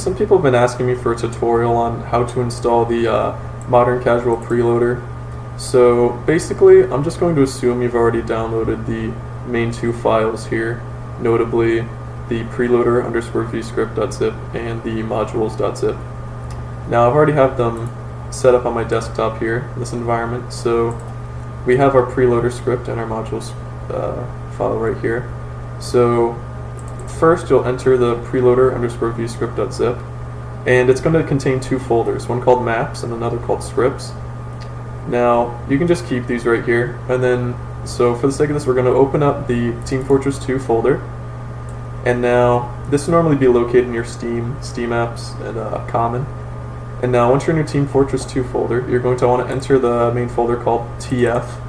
some people have been asking me for a tutorial on how to install the modern Casual Preloader. So basically, I'm just going to assume you've already downloaded the main two files here, notably the preloader_vscript.zip and the modules.zip. Now I've already have them set up on my desktop here in this environment, so we have our preloader script and our modules file right here. So first you'll enter the preloader_vscript.zip, and it's going to contain two folders, one called maps and another called scripts. Now you can just keep these right here, and then so for the sake of this we're going to open up the Team Fortress 2 folder, and now this will normally be located in your Steam apps and common. And now once you're in your Team Fortress 2 folder, you're going to want to enter the main folder called TF.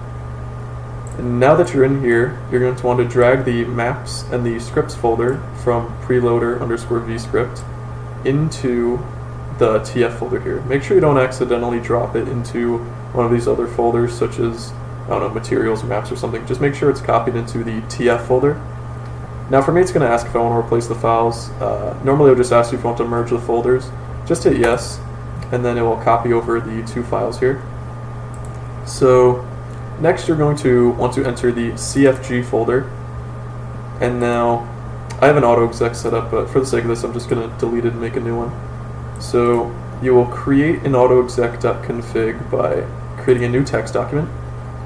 And now that you're in here, you're going to want to drag the maps and the scripts folder from preloader_vscript into the TF folder here. Make sure you don't accidentally drop it into one of these other folders, such as, I don't know, materials or maps or something. Just make sure it's copied into the TF folder. Now for me, it's going to ask if I want to replace the files. Normally it'll just ask you if you want to merge the folders. Just hit yes, and then it will copy over the two files here. So next you're going to want to enter the CFG folder. And now I have an auto-exec set up, but for the sake of this I'm just going to delete it and make a new one. So you will create an autoexec.config by creating a new text document,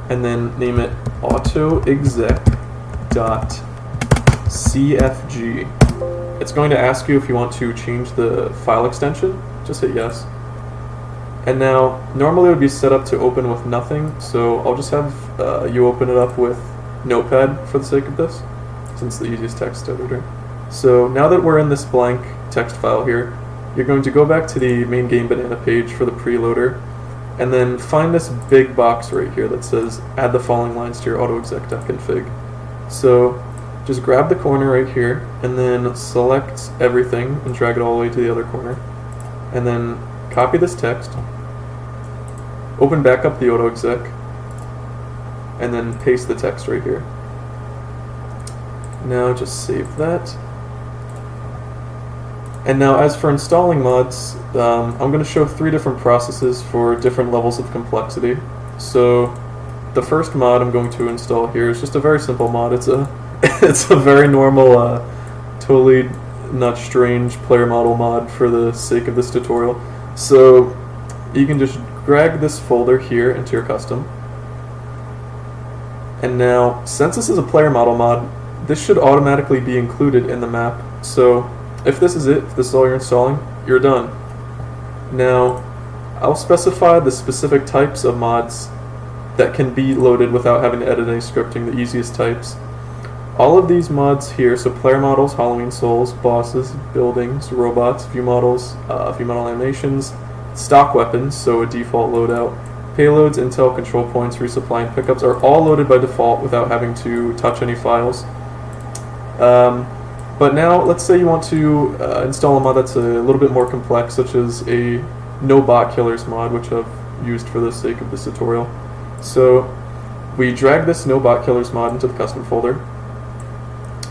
and then name it autoexec.cfg. It's going to ask you if you want to change the file extension. Just hit yes. And now normally it would be set up to open with nothing, so I'll just have you open it up with Notepad for the sake of this, since it's the easiest text editor. So now that we're in this blank text file here, you're going to go back to the main gamebanana page for the preloader, and then find this big box right here that says add the following lines to your autoexec.config. So just grab the corner right here, and then select everything and drag it all the way to the other corner. And then copy this text, open back up the autoexec, and then paste the text right here. Now just save that. And now as for installing mods, I'm going to show three different processes for different levels of complexity. So the first mod I'm going to install here is just a very simple mod. It's a very normal, totally not strange player model mod for the sake of this tutorial. So you can just drag this folder here into your custom. And now, since this is a player model mod, this should automatically be included in the map. So if this is it, if this is all you're installing, you're done. Now, I'll specify the specific types of mods that can be loaded without having to edit any scripting, the easiest types. All of these mods here, so player models, Halloween souls, bosses, buildings, robots, view models, view model animations, stock weapons, so a default loadout, payloads, intel, control points, resupply, and pickups are all loaded by default without having to touch any files. But now, let's say you want to install a mod that's a little bit more complex, such as a no bot killers mod, which I've used for the sake of this tutorial. So we drag this no bot killers mod into the custom folder.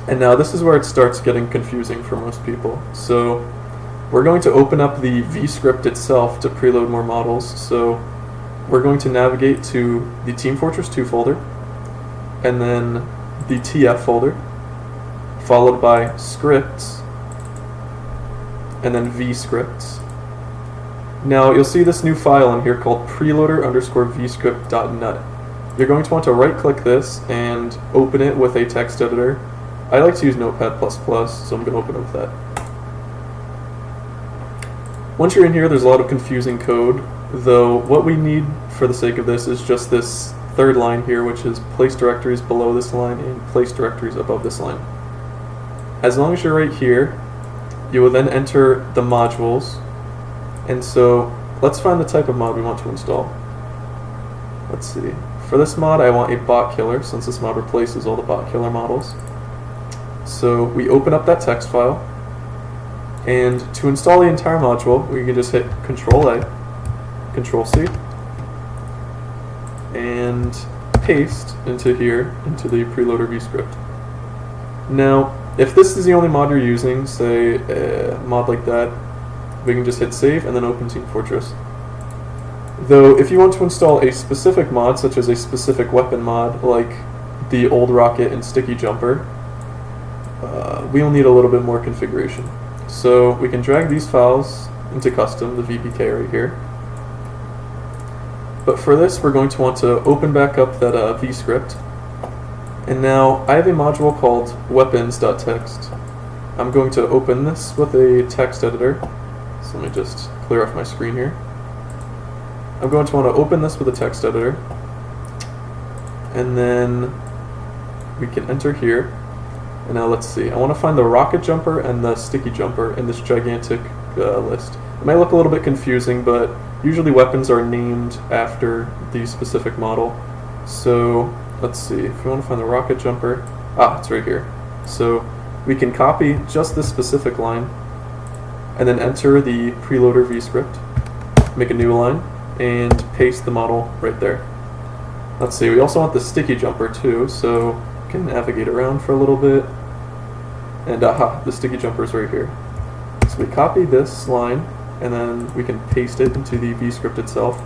And now this is where it starts getting confusing for most people. So we're going to open up the vscript itself to preload more models. So we're going to navigate to the Team Fortress 2 folder, and then the TF folder, followed by scripts, and then vscripts. Now you'll see this new file in here called preloader_vscript.nut. You're going to want to right click this and open it with a text editor. I like to use Notepad++, so I'm going to open it with that. Once you're in here, there's a lot of confusing code, though what we need for the sake of this is just this third line here, which is place directories below this line and place directories above this line. As long as you're right here, you will then enter the modules. And so let's find the type of mod we want to install. Let's see. For this mod, I want a bot killer, since this mod replaces all the bot killer models. So we open up that text file, and to install the entire module, we can just hit Control-A, Control-C, and paste into here, into the preloader vscript. Now, if this is the only mod you're using, say a mod like that, we can just hit save and then open Team Fortress. Though, if you want to install a specific mod, such as a specific weapon mod, like the old rocket and sticky jumper, we'll need a little bit more configuration. So we can drag these files into custom, the VPK right here. But for this, we're going to want to open back up that vscript. And now I have a module called weapons.txt. I'm going to open this with a text editor. So let me just clear off my screen here. I'm going to want to open this with a text editor. And then we can enter here. And now let's see. I want to find the rocket jumper and the sticky jumper in this gigantic list. It might look a little bit confusing, but usually weapons are named after the specific model. So let's see. If we want to find the rocket jumper, it's right here. So we can copy just this specific line and then enter the preloader vscript, make a new line, and paste the model right there. Let's see. We also want the sticky jumper too, so we can navigate around for a little bit. And the sticky jumper is right here. So we copy this line, and then we can paste it into the vscript itself.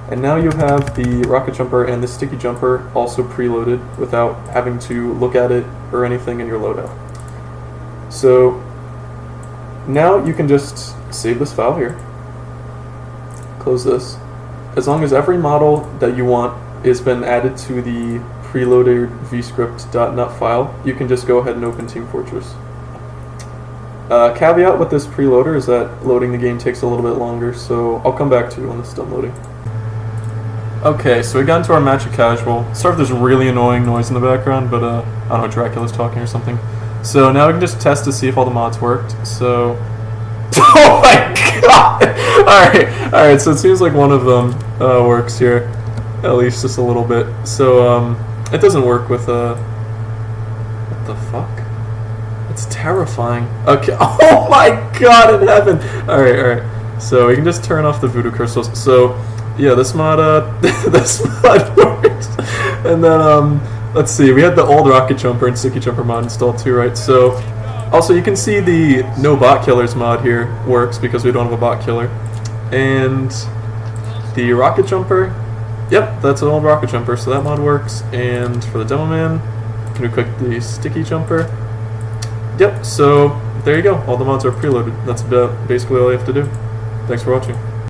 And now you have the rocket jumper and the sticky jumper also preloaded without having to look at it or anything in your loadout. So now you can just save this file here, close this. As long as every model that you want has been added to the preloaded vscript.nut file, you can just go ahead and open Team Fortress. Caveat with this preloader is that loading the game takes a little bit longer, so I'll come back to you when this is done loading. Okay, so we got into our match of Casual. Sorry if there's really annoying noise in the background, but I don't know, Dracula's talking or something. So now we can just test to see if all the mods worked. So, oh my god! Alright, so it seems like one of them works here, at least just a little bit. So, it doesn't work with, what the fuck? It's terrifying. Okay, oh my god in heaven! Alright, so we can just turn off the voodoo crystals. So, yeah, this mod works. And then, let's see, we had the old rocket jumper and sticky jumper mod installed too, right? So, also you can see the no bot killers mod here works because we don't have a bot killer. And the rocket jumper, yep, that's an old rocket jumper, so that mod works. And for the demo man, can we click the sticky jumper? Yep, so there you go, all the mods are preloaded. That's basically all you have to do. Thanks for watching.